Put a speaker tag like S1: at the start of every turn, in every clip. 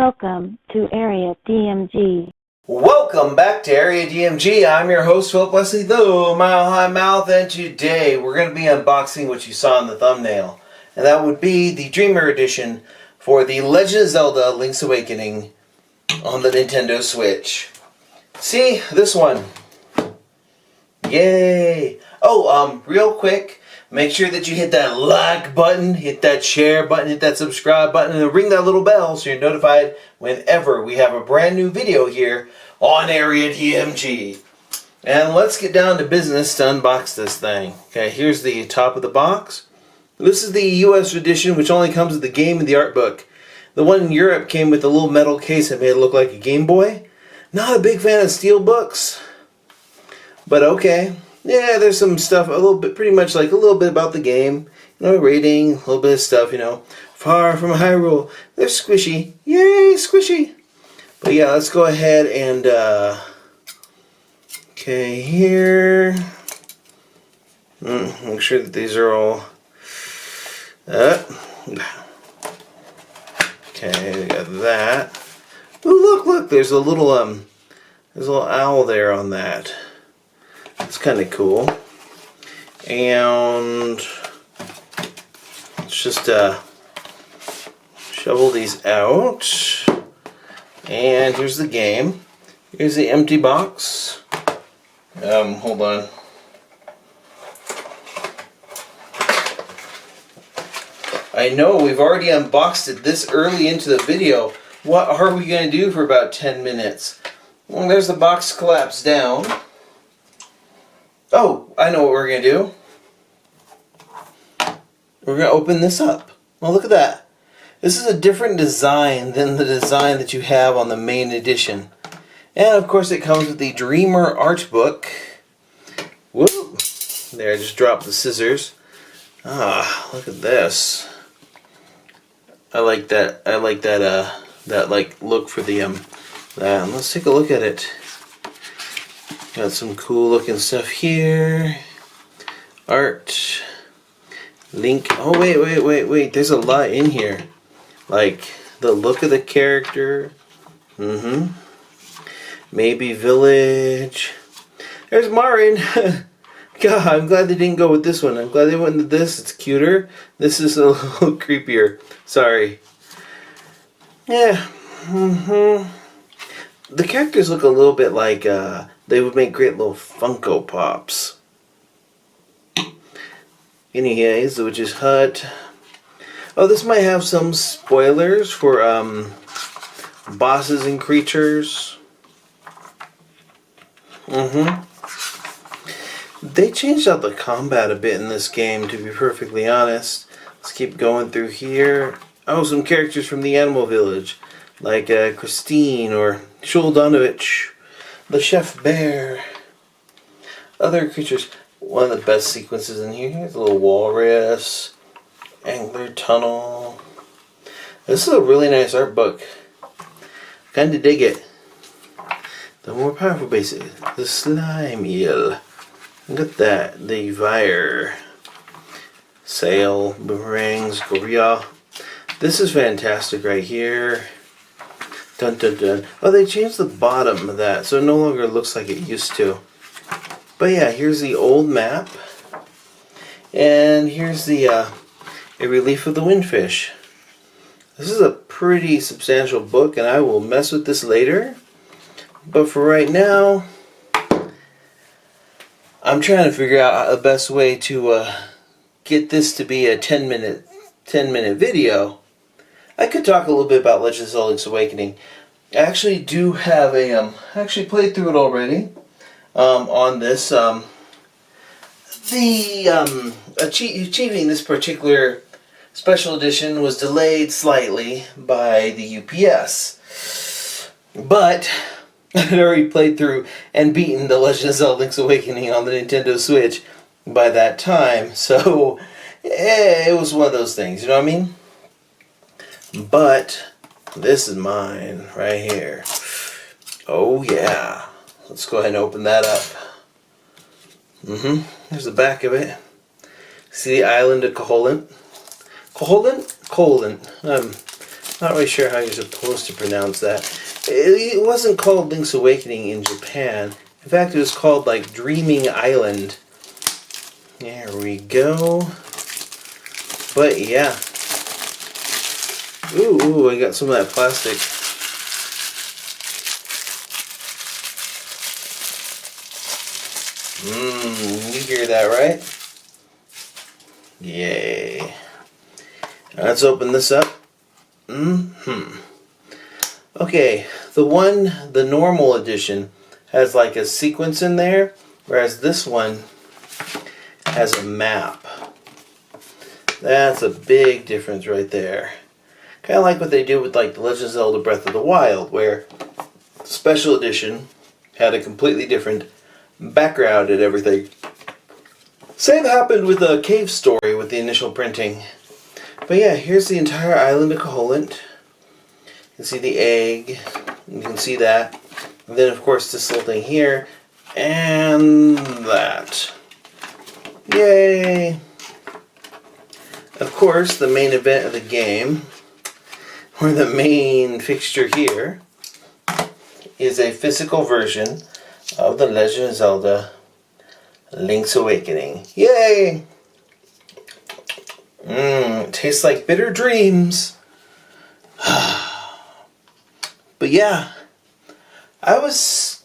S1: Welcome to Area DMG.
S2: Welcome back to Area DMG. I'm your host, Philip Wesley, the Mile High Mouth, and today we're going to be unboxing what you saw in the thumbnail. And that would be the Dreamer Edition for the Legend of Zelda Link's Awakening on the Nintendo Switch. See, this one. Yay! Oh, real quick, make sure that you hit that like button, hit that share button, hit that subscribe button, and ring that little bell so you're notified whenever we have a brand new video here on Area DMG. And let's get down to business to unbox this thing. Okay, here's the top of the box. This is the US edition, which only comes with the game and the art book. The one in Europe came with a little metal case that made it look like a Game Boy. Not a big fan of steelbooks, but okay. Yeah, there's some stuff, a little bit, pretty much like a little bit about the game. You know, rating, a little bit of stuff, you know. Far from Hyrule. They're squishy. Yay, squishy. But yeah, let's go ahead and, okay, here. Make sure that these are all, okay, we got that. Ooh, look, there's a little owl there on that. It's kind of cool. And let's just shovel these out. And here's the game. Here's the empty box. Hold on. I know we've already unboxed it this early into the video. What are we going to do for about 10 minutes? Well, there's the box collapsed down. Oh, I know what we're going to do. We're going to open this up. Oh, look at that. This is a different design than the design that you have on the main edition. And of course it comes with the Dreamer art book. Whoop! There, I just dropped the scissors. Ah, look at this. I like that like look for the that. Let's take a look at it. Got some cool looking stuff here. Art. Link. Oh, wait. There's a lot in here. Like the look of the character. Maybe village. There's Marin. God, I'm glad they didn't go with this one. I'm glad they went with this. It's cuter. This is a little creepier. Sorry. Yeah. The characters look a little bit like they would make great little Funko Pops. Anyways, the Witch's Hut. Oh, this might have some spoilers for bosses and creatures. They changed out the combat a bit in this game, to be perfectly honest. Let's keep going through here. Oh, some characters from the Animal Village, like Christine or Shuldanovich, the Chef Bear. Other creatures. One of the best sequences in here. Here's a little walrus, angler tunnel. This is a really nice art book. Kinda dig it. The more powerful basic, the slime eel. Look at that. The Vire. Sail, boomerangs, gorilla. This is fantastic right here. Dun dun dun. Oh, they changed the bottom of that, so it no longer looks like it used to. But yeah, here's the old map. And here's the a relief of the windfish. This is a pretty substantial book, and I will mess with this later. But for right now, I'm trying to figure out the best way to get this to be a 10 minute video. I could talk a little bit about Legend of Zelda Link's Awakening. I actually do have a I actually played through it already on this. Achieving this particular special edition was delayed slightly by the UPS, but I had already played through and beaten the Legend of Zelda Link's Awakening on the Nintendo Switch by that time, so it was one of those things, you know what I mean? But this is mine right here. Oh yeah. Let's go ahead and open that up. There's the back of it. See the island of Koholint? Koholint? Koholint. Not really sure how you're supposed to pronounce that. It wasn't called Link's Awakening in Japan. In fact, it was called like Dreaming Island. There we go. But yeah. Ooh, I got some of that plastic. You hear that, right? Yay. Let's open this up. Okay, the normal edition has like a sequence in there, whereas this one has a map. That's a big difference right there. Kind of like what they do with like the Legend of Zelda Breath of the Wild, where the special edition had a completely different background and everything. Same happened with the Cave Story with the initial printing. But yeah, here's the entire island of Koholint. You can see the egg. You can see that. And then of course this little thing here. And that. Yay! Of course, the main event of the game, or the main fixture here, is a physical version of The Legend of Zelda Link's Awakening. Yay! It tastes like bitter dreams. But yeah, I was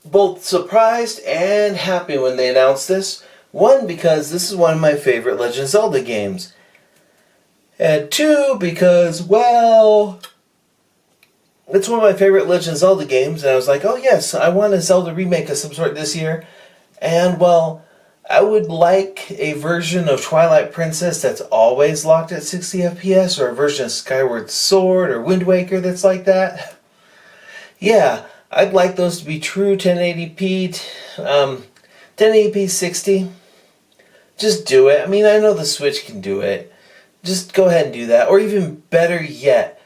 S2: both surprised and happy when they announced this. One, because this is one of my favorite Legend of Zelda games. And two, because, well, it's one of my favorite Legend of Zelda games, and I was like, oh yes, I want a Zelda remake of some sort this year. And, well, I would like a version of Twilight Princess that's always locked at 60 FPS, or a version of Skyward Sword or Wind Waker that's like that. Yeah, I'd like those to be true 1080p, 1080p 60. Just do it. I mean, I know the Switch can do it. Just go ahead and do that. Or even better yet,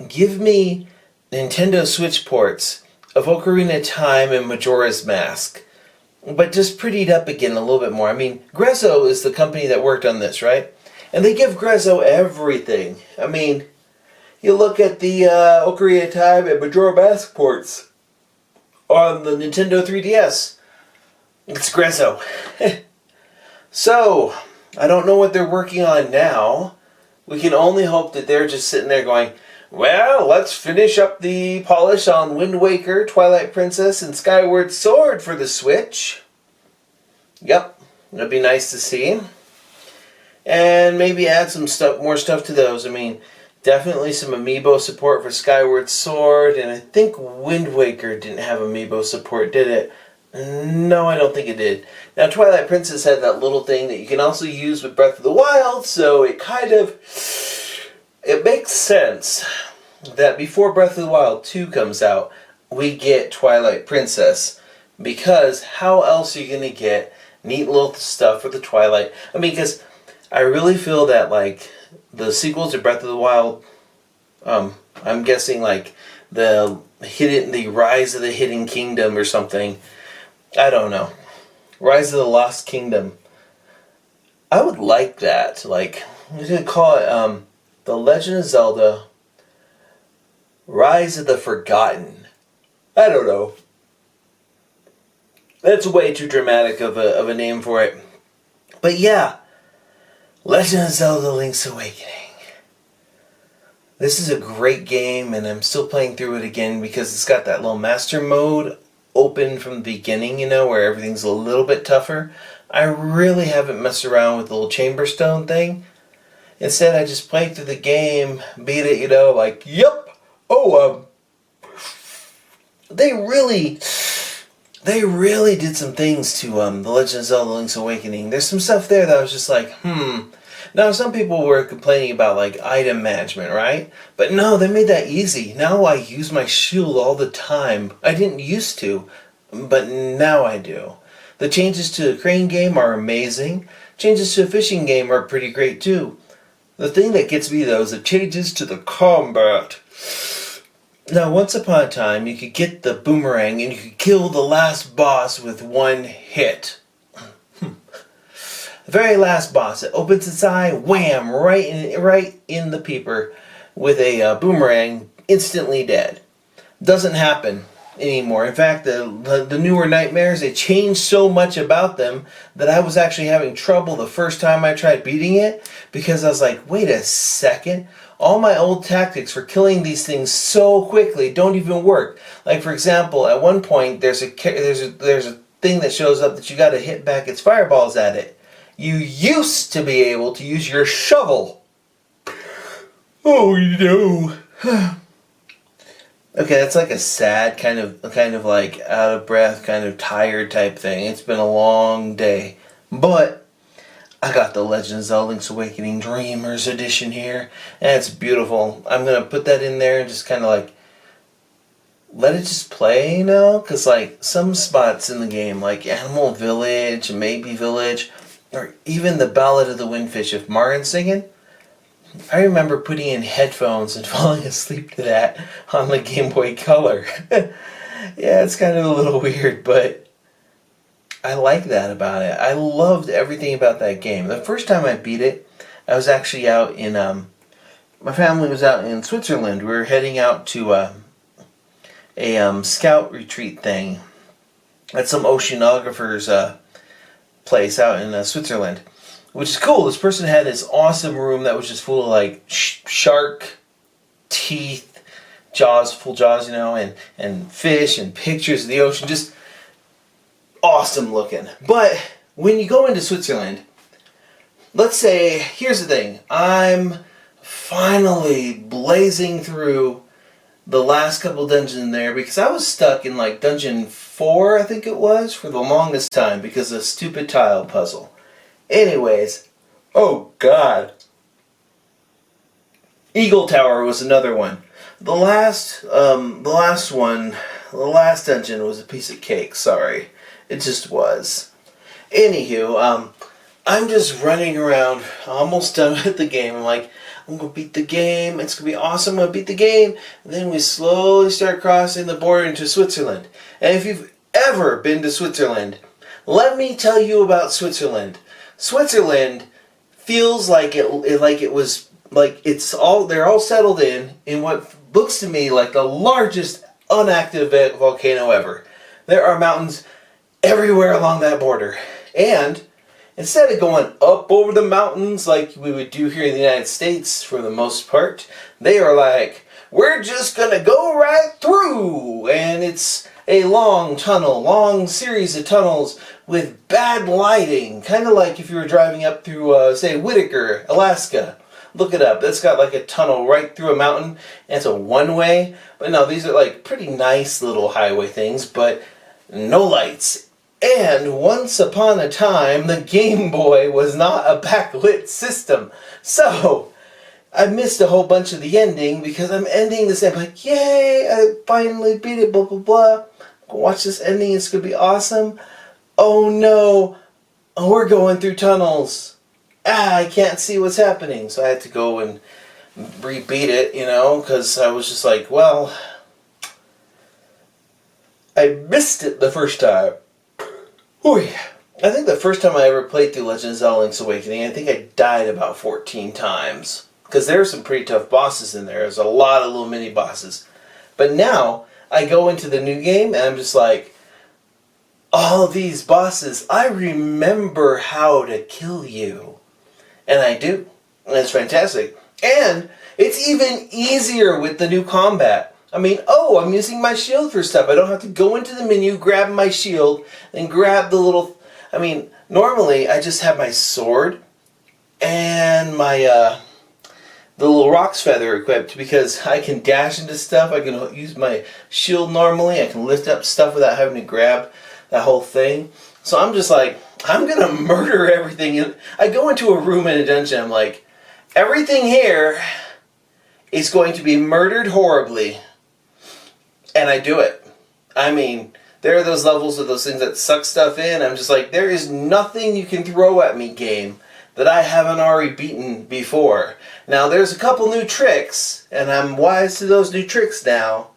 S2: give me Nintendo Switch ports of Ocarina of Time and Majora's Mask. But just prettied up again a little bit more. I mean, Grezzo is the company that worked on this, right? And they give Grezzo everything. I mean, you look at the Ocarina of Time and Majora's Mask ports on the Nintendo 3DS. It's Grezzo. So, I don't know what they're working on now. We can only hope that they're just sitting there going, well, let's finish up the polish on Wind Waker, Twilight Princess, and Skyward Sword for the Switch. Yep, that'd be nice to see. And maybe add some more stuff to those. I mean, definitely some amiibo support for Skyward Sword, and I think Wind Waker didn't have amiibo support, did it? No, I don't think it did. Now, Twilight Princess had that little thing that you can also use with Breath of the Wild, so it makes sense that before Breath of the Wild 2 comes out, we get Twilight Princess. Because how else are you going to get neat little stuff for the Twilight? I mean, because I really feel that, like, the sequels to Breath of the Wild, I'm guessing, like, the Rise of the Hidden Kingdom or something. I don't know. Rise of the Lost Kingdom. I would like that. Like, you could call it The Legend of Zelda Rise of the Forgotten. I don't know. That's way too dramatic of a name for it. But yeah, Legend of Zelda Link's Awakening. This is a great game, and I'm still playing through it again because it's got that little master mode open from the beginning, you know, where everything's a little bit tougher. I really haven't messed around with the little chamber stone thing. Instead, I just played through the game, beat it, you know, like, yep, they really did some things to The Legend of Zelda Link's Awakening. There's some stuff there that I was just like, Now, some people were complaining about, like, item management, right? But no, they made that easy. Now I use my shield all the time. I didn't used to, but now I do. The changes to the crane game are amazing. Changes to the fishing game are pretty great, too. The thing that gets me, though, is the changes to the combat. Now, once upon a time, you could get the boomerang and you could kill the last boss with one hit. The very last boss, it opens its eye, wham, right in the peeper. with a boomerang, instantly dead. Doesn't happen anymore. In fact, the newer nightmares, they changed so much about them that I was actually having trouble the first time I tried beating it, because I was like, wait a second, all my old tactics for killing these things so quickly don't even work. Like, for example, at one point there's a thing that shows up that you got to hit back its fireballs at it. You used to be able to use your shovel. Oh no. Okay, that's like a sad kind of like out of breath, kind of tired type thing. It's been a long day. But I got the Legend of Zelda Link's Awakening Dreamers Edition here, and it's beautiful. I'm going to put that in there and just kind of like let it just play, you know? Because like some spots in the game, like Animal Village, Maybe Village, or even the Ballad of the Windfish, if Marin's singing, I remember putting in headphones and falling asleep to that on the Game Boy Color. Yeah, it's kind of a little weird, but I like that about it. I loved everything about that game. The first time I beat it, I was actually out in, my family was out in Switzerland. We were heading out to a scout retreat thing at some oceanographer's place out in Switzerland. Which is cool. This person had this awesome room that was just full of like shark teeth, jaws, full jaws, you know, and fish and pictures of the ocean. Just awesome looking. But when you go into Switzerland, let's say, here's the thing. I'm finally blazing through the last couple dungeons in there because I was stuck in like dungeon 4, I think it was, for the longest time because of the stupid tile puzzle. Anyways, oh god. Eagle Tower was another one. The last dungeon was a piece of cake, sorry. It just was. Anywho, I'm just running around, almost done with the game. I'm like, I'm gonna beat the game, it's gonna be awesome, I'm gonna beat the game. And then we slowly start crossing the border into Switzerland. And if you've ever been to Switzerland, let me tell you about Switzerland. Switzerland feels like they're all settled in what looks to me like the largest unactive volcano ever. There are mountains everywhere along that border. And instead of going up over the mountains like we would do here in the United States for the most part, they are like, we're just gonna go right through, and it's a long series of tunnels with bad lighting, kind of like if you were driving up through, say, Whitaker, Alaska. Look it up. That's got like a tunnel right through a mountain, and it's a one-way. But no, these are like pretty nice little highway things, but no lights. And once upon a time, the Game Boy was not a backlit system. So I missed a whole bunch of the ending because I'm ending this and I'm like, yay, I finally beat it, blah, blah, blah. Watch this ending, it's going to be awesome. Oh no, we're going through tunnels. I can't see what's happening. So I had to go and rebeat it, you know, because I was just like, well, I missed it the first time. Whew. I think the first time I ever played through Legend of Zelda Link's Awakening, I think I died about 14 times. Because there are some pretty tough bosses in there. There's a lot of little mini bosses. But now, I go into the new game and I'm just like, all these bosses, I remember how to kill you. And I do. And it's fantastic. And it's even easier with the new combat. I mean, I'm using my shield for stuff. I don't have to go into the menu, grab my shield, and grab the little... I mean, normally I just have my sword and my... the little Rock's Feather equipped because I can dash into stuff, I can use my shield normally, I can lift up stuff without having to grab that whole thing. So I'm just like, I'm gonna murder everything. I go into a room in a dungeon, I'm like, everything here is going to be murdered horribly. And I do it. I mean, there are those levels of those things that suck stuff in, I'm just like, there is nothing you can throw at me, game, that I haven't already beaten before. Now, there's a couple new tricks, and I'm wise to those new tricks now.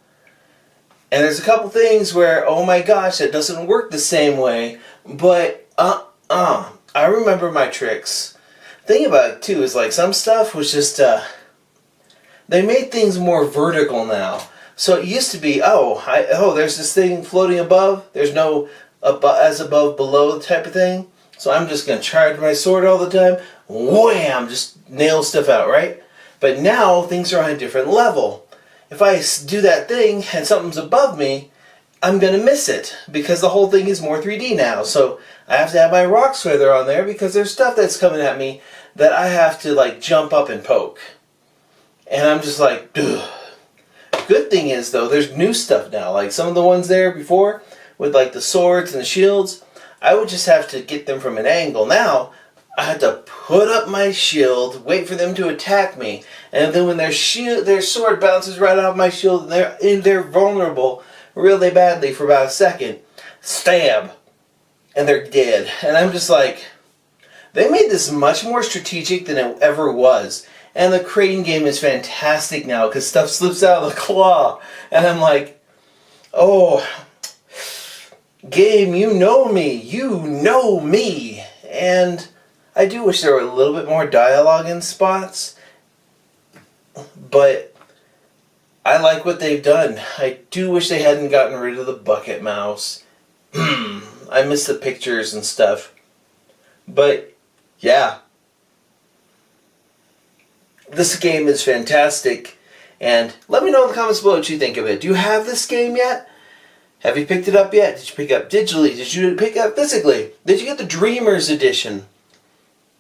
S2: And there's a couple things where, oh my gosh, that doesn't work the same way. But, I remember my tricks. The thing about it, too, is like some stuff was just, They made things more vertical now. So it used to be, there's this thing floating above. There's no as above, below type of thing. So I'm just going to charge my sword all the time. Wham! Just nail stuff out, right? But now things are on a different level. If I do that thing and something's above me, I'm going to miss it because the whole thing is more 3D now. So I have to have my rock slither on there because there's stuff that's coming at me that I have to like jump up and poke. And I'm just like, ugh. Good thing is though, there's new stuff now. Like some of the ones there before with like the swords and the shields, I would just have to get them from an angle. Now I had to put up my shield, wait for them to attack me, and then when their sword bounces right off my shield and they're vulnerable really badly for about a second, stab, and they're dead. And I'm just like, they made this much more strategic than it ever was. And the crane game is fantastic now because stuff slips out of the claw. And I'm like, oh, game, you know me. You know me. And I do wish there were a little bit more dialogue in spots. But I like what they've done. I do wish they hadn't gotten rid of the bucket mouse. I miss the pictures and stuff. But, yeah. This game is fantastic, and let me know in the comments below what you think of it. Do you have this game yet? Have you picked it up yet? Did you pick it up digitally? Did you pick it up physically? Did you get the Dreamers Edition?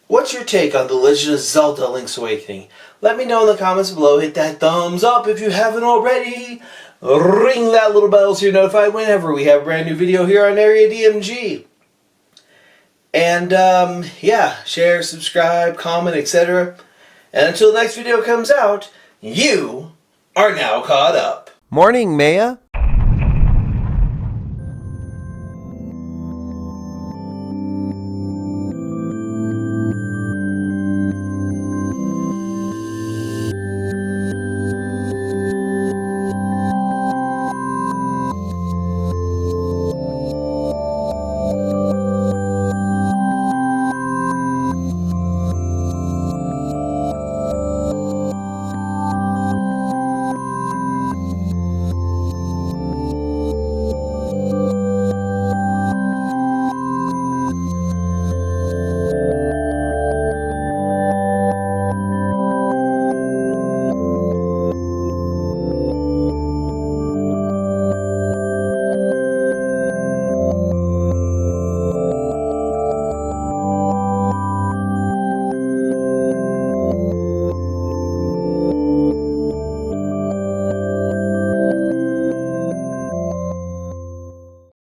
S2: What's your take on The Legend of Zelda Link's Awakening? Let me know in the comments below. Hit that thumbs up if you haven't already. Ring that little bell so you're notified whenever we have a brand new video here on Area DMG. And, yeah, share, subscribe, comment, etc. And until the next video comes out, you are now caught up.
S3: Morning, Maya.